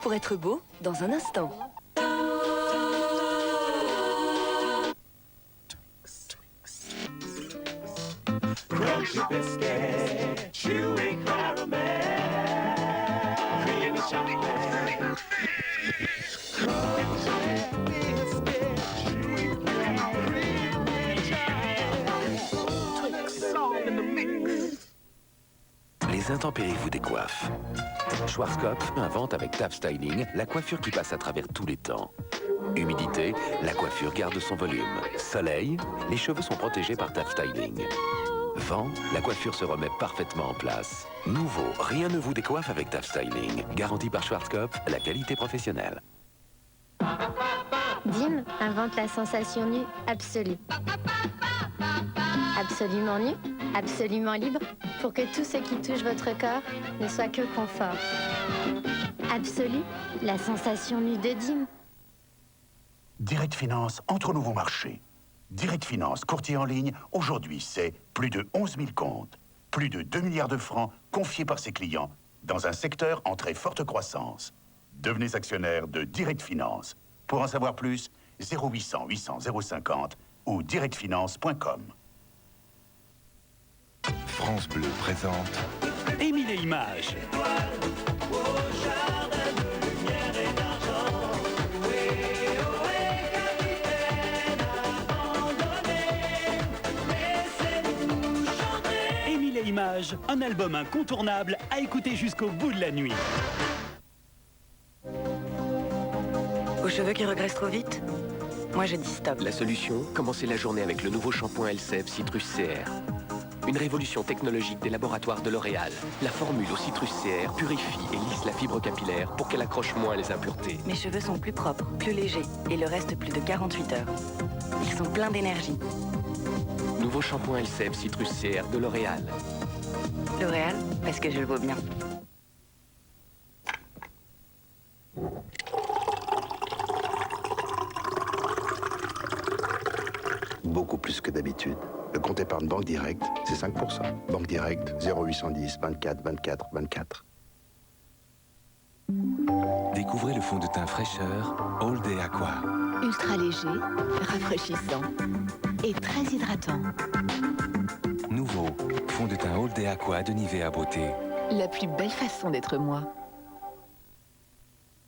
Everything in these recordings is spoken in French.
Pour être beau, dans un instant. Crunchy biscuit, chewy caramel, creamy chocolate. Crunchy biscuit, chewy caramel, creamy chocolate. Twix all in the mix. Les intempéries vous décoiffent. Schwarzkopf invente avec TAF Styling la coiffure qui passe à travers tous les temps. Humidité, la coiffure garde son volume. Soleil, les cheveux sont protégés par TAF Styling. Vent, la coiffure se remet parfaitement en place. Nouveau, rien ne vous décoiffe avec TAF Styling. Garanti par Schwarzkopf, la qualité professionnelle. Dim invente la sensation nue absolue. Absolument nu, absolument libre, pour que tout ce qui touche votre corps ne soit que confort. Absolu, la sensation nue de Dim. Direct Finance entre au nouveau marché. Direct Finance, courtier en ligne, aujourd'hui c'est plus de 11 000 comptes, plus de 2 milliards de francs confiés par ses clients dans un secteur en très forte croissance. Devenez actionnaire de Direct Finance. Pour en savoir plus, 0800 800 050 ou directfinance.com. France Bleu présente Émile et Images. Émile et Images, un album incontournable à écouter jusqu'au bout de la nuit. Aux cheveux qui regressent trop vite? Moi je dis stop. La solution, commencez la journée avec le nouveau shampoing Elseve Citrus CR. Une révolution technologique des laboratoires de L'Oréal. La formule au citrus CR purifie et lisse la fibre capillaire pour qu'elle accroche moins les impuretés. Mes cheveux sont plus propres, plus légers et le reste plus de 48 heures. Ils sont pleins d'énergie. Nouveau shampoing Elseve Citrus CR de L'Oréal. L'Oréal, parce que je le vaux bien. Beaucoup plus que d'habitude. Le compte épargne Banque Directe, c'est 5%. Banque Directe, 0810 24 24 24. Découvrez le fond de teint fraîcheur All Day Aqua. Ultra léger, rafraîchissant et très hydratant. Nouveau fond de teint All Day Aqua de Nivea Beauté. La plus belle façon d'être moi.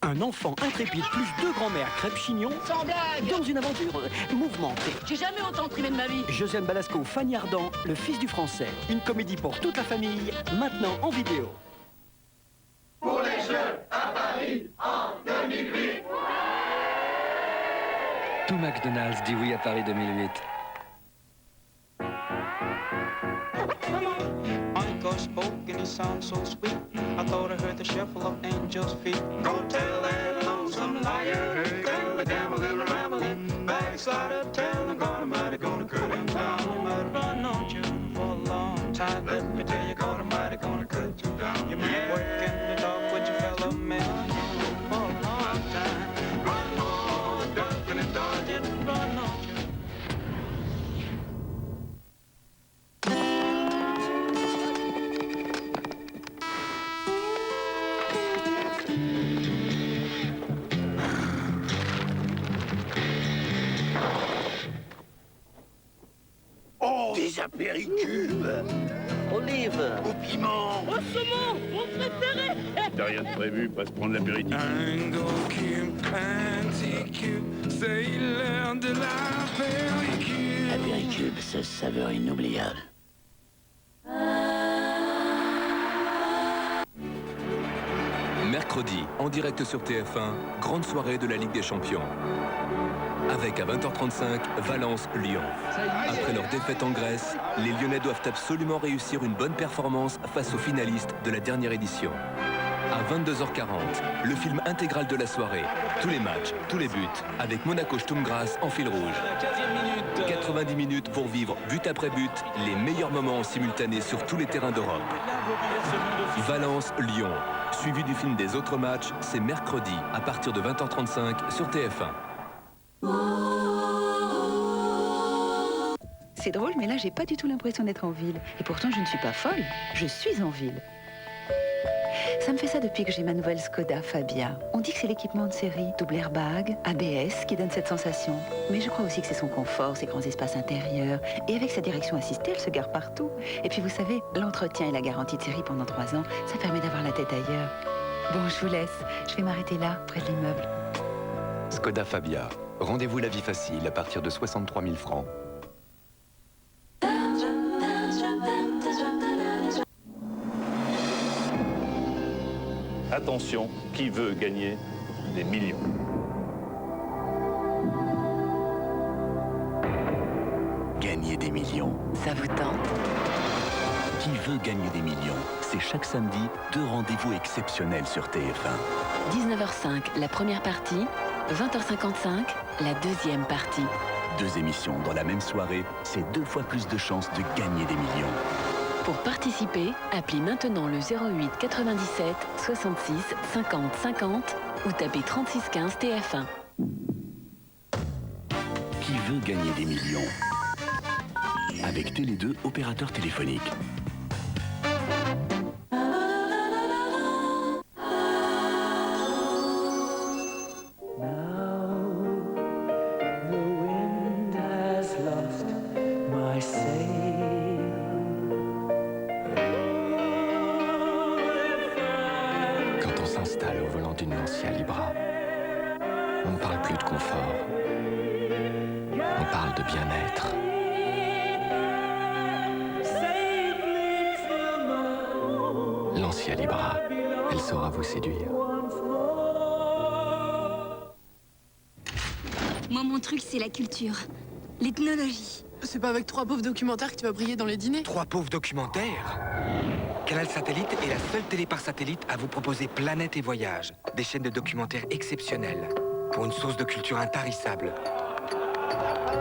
Un enfant intrépide plus deux grands-mères crêpes chignon Sans blague! dans une aventure mouvementée. J'ai jamais autant trimé de ma vie. Josiane Balasco, Fanny Ardant, Le Fils du Français. Une comédie pour toute la famille, maintenant en vidéo. Pour les Jeux à Paris en 2008. Tout McDonald's dit oui à Paris 2008. Uncle spoke and he sounded so sweet. I thought I heard the shuffle of angels' feet. Go tell that lonesome liar, tell the gambling, rambling, backslider, tell the God Almighty gonna cut him down. You might have run on you for a long time. Let me tell you, God Almighty gonna cut you down. You been working the dog with your fellow man for a long time. Run on, ducking and dodging, run on you. Oh, des apéricubes Olive. au piment. Au saumon, mon préféré. T'as rien de prévu, pas se prendre l'apéritif. Apéricube, sa saveur inoubliable. Mercredi, en direct sur TF1, grande soirée de la Ligue des Champions. Avec à 20h35, Valence-Lyon. Après leur défaite en Grèce, les Lyonnais doivent absolument réussir une bonne performance face aux finalistes de la dernière édition. À 22h40, le film intégral de la soirée. Tous les matchs, tous les buts, avec Monaco Sturm Graz en fil rouge. 90 minutes pour vivre but après but, les meilleurs moments en simultané sur tous les terrains d'Europe. Valence-Lyon, suivi du film des autres matchs, c'est mercredi à partir de 20h35 sur TF1. C'est drôle, mais là, j'ai pas du tout l'impression d'être en ville. Et pourtant, je ne suis pas folle. Je suis en ville. Ça me fait ça depuis que j'ai ma nouvelle Skoda Fabia. On dit que c'est l'équipement de série, double airbag, ABS qui donne cette sensation. Mais je crois aussi que c'est son confort, ses grands espaces intérieurs. Et avec sa direction assistée, elle se gare partout. Et puis vous savez, l'entretien et la garantie de série pendant 3 ans, ça permet d'avoir la tête ailleurs. Bon, je vous laisse. Je vais m'arrêter là, près de l'immeuble. Skoda Fabia. Rendez-vous la vie facile à partir de 63 000 francs. Attention, qui veut gagner des millions? Gagner des millions. Ça vous tente? Qui veut gagner des millions? C'est chaque samedi 2 rendez-vous exceptionnels sur TF1. 19h05, la première partie. 20h55, la deuxième partie. 2 émissions dans la même soirée, c'est 2 fois plus de chances de gagner des millions. Pour participer, appelez maintenant le 08 97 66 50 50 ou tapez 36 15 TF1. Qui veut gagner des millions? Avec Télé2, opérateur téléphonique. Quand on s'installe au volant d'une Lancia Libra, on ne parle plus de confort, on parle de bien-être. Lancia Libra, elle saura vous séduire. Moi, mon truc, c'est la culture, l'ethnologie. C'est pas avec 3 pauvres documentaires que tu vas briller dans les dîners? 3 pauvres documentaires? Canal Satellite est la seule télé par satellite à vous proposer Planète et Voyage, des chaînes de documentaires exceptionnelles, pour une source de culture intarissable,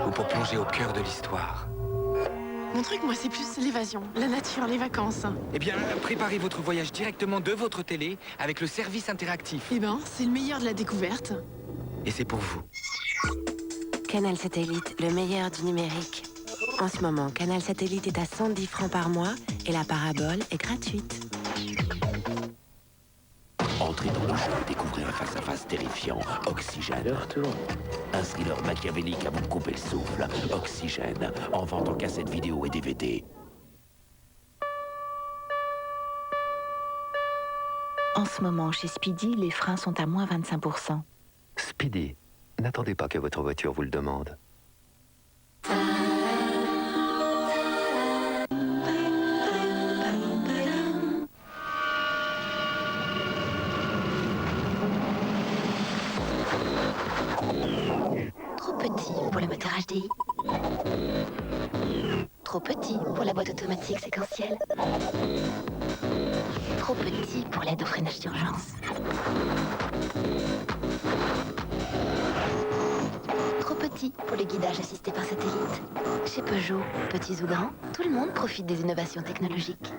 ou pour plonger au cœur de l'histoire. Mon truc, moi, c'est plus l'évasion, la nature, les vacances. Eh bien, préparez votre voyage directement de votre télé avec le service interactif. Eh ben, c'est le meilleur de la découverte. Et c'est pour vous. Canal Satellite, le meilleur du numérique. En ce moment, Canal Satellite est à 110 francs par mois et la parabole est gratuite. Entrez dans le jeu, découvrez un face-à-face terrifiant, Oxygène. Un thriller machiavélique à vous couper le souffle, Oxygène, en vente en cassette vidéo et DVD. En ce moment, chez Speedy, les freins sont à moins 25%. Speedy, n'attendez pas que votre voiture vous le demande. Trop petit pour le moteur HDI. Trop petit pour la boîte automatique séquentielle. Trop petit pour l'aide au freinage d'urgence. Trop petit pour le guidage assisté par satellite. Chez Peugeot, petits ou grands, tout le monde profite des innovations technologiques.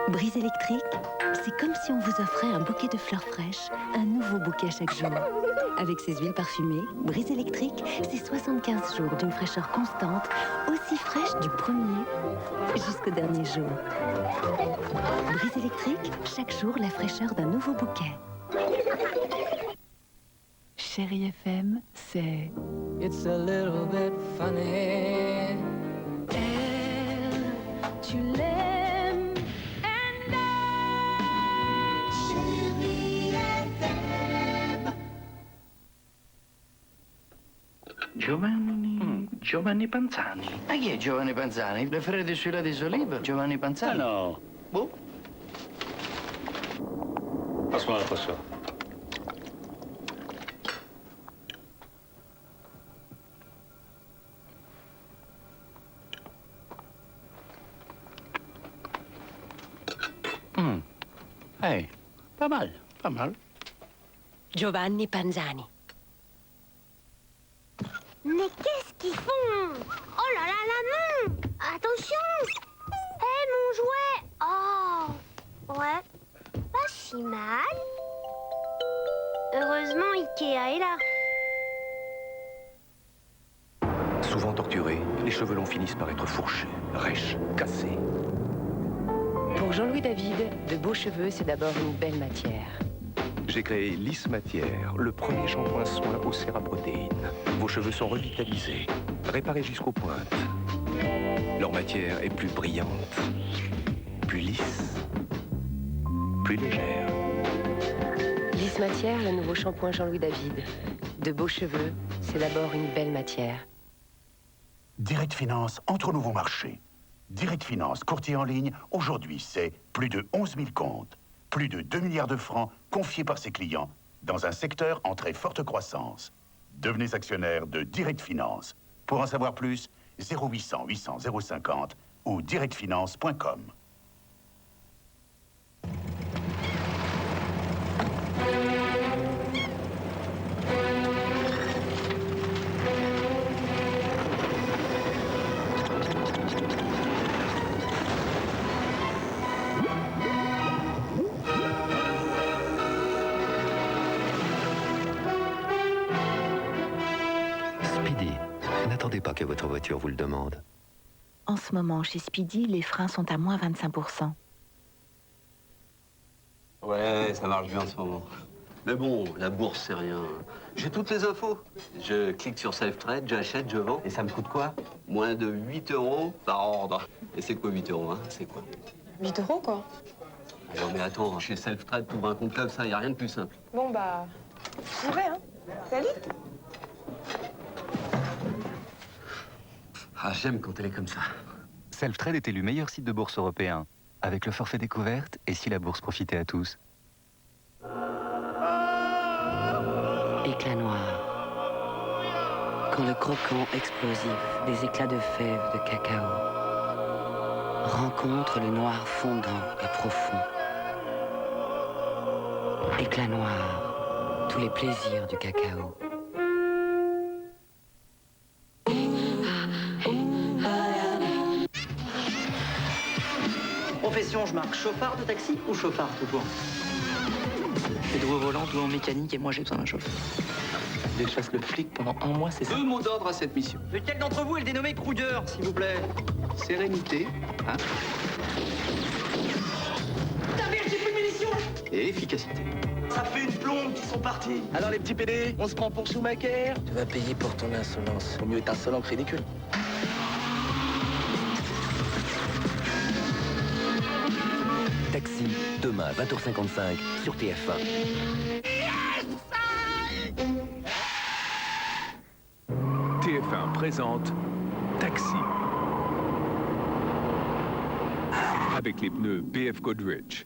Brise électrique, c'est comme si on vous offrait un bouquet de fleurs fraîches, un nouveau bouquet chaque jour. Avec ses huiles parfumées, Brise électrique, c'est 75 jours d'une fraîcheur constante, aussi fraîche du premier jusqu'au dernier jour. Brise électrique, chaque jour la fraîcheur d'un nouveau bouquet. Chérie FM, c'est... It's a little bit funny. Tu l'aimes. Giovanni Panzani. Ma chi è Giovanni Panzani? Le frere di Sulla di Soliva? Giovanni Panzani? No. Boh. Passo. Pas mal. Giovanni Panzani. Mais qu'est-ce qu'ils font? Oh là là là, non! Attention! Hé, mon jouet! Oh! Ouais, pas si mal. Heureusement, Ikea est là. Souvent torturés, les chevelons finissent par être fourchés, rêches, cassés. Pour Jean-Louis David, de beaux cheveux, c'est d'abord une belle matière. J'ai créé Lisse Matière, le premier shampoing soin au céraprotéine. Vos cheveux sont revitalisés, réparés jusqu'aux pointes. Leur matière est plus brillante, plus lisse, plus légère. Lisse Matière, le nouveau shampoing Jean-Louis David. De beaux cheveux, c'est d'abord une belle matière. Direct Finance entre au nouveau marché. Direct Finance, courtier en ligne, aujourd'hui c'est plus de 11 000 comptes. Plus de 2 milliards de francs confiés par ses clients dans un secteur en très forte croissance. Devenez actionnaire de Direct Finance. Pour en savoir plus, 0800 800 050 ou directfinance.com. Speedy, n'attendez pas que votre voiture vous le demande. En ce moment, chez Speedy, les freins sont à moins 25%. Ouais, ça marche bien en ce moment. Mais bon, la bourse, c'est rien. J'ai toutes les infos. Je clique sur Self-Trade, j'achète, je vends. Et ça me coûte quoi? Moins de 8 € par ordre. Et c'est quoi 8 €, hein? C'est quoi? 8 € quoi. Ah non mais attends, chez Self-Trade, t'ouvres un compte comme ça, y a rien de plus simple. Bon bah, j'y vais hein. Salut. Ah, j'aime quand elle est comme ça. Self-Trade est élu meilleur site de bourse européen, avec le forfait découverte et si la bourse profitait à tous. Éclat noir. Quand le croquant explosif des éclats de fèves de cacao rencontre le noir fondant et profond. Éclat noir, tous les plaisirs du cacao. Profession, je marque chauffard de taxi ou chauffard tout court? Les deux au volant, tout en mécanique et moi j'ai besoin d'un chauffeur. Dès que je fasse le flic pendant 1 mois, c'est ça. 2 mots d'ordre à cette mission. Lequel d'entre vous est le dénommé Kruger, s'il vous plaît? Sérénité, hein, Ta merde, j'ai plus de munitions! et efficacité. Ça fait une plombe qu'ils sont partis. Alors les petits PD, on se prend pour Schumacher? Tu vas payer pour ton insolence. Vaut mieux être insolent que ridicule. Taxi, demain 20h55 sur TF1. TF1 présente Taxi. Avec les pneus BF Goodrich.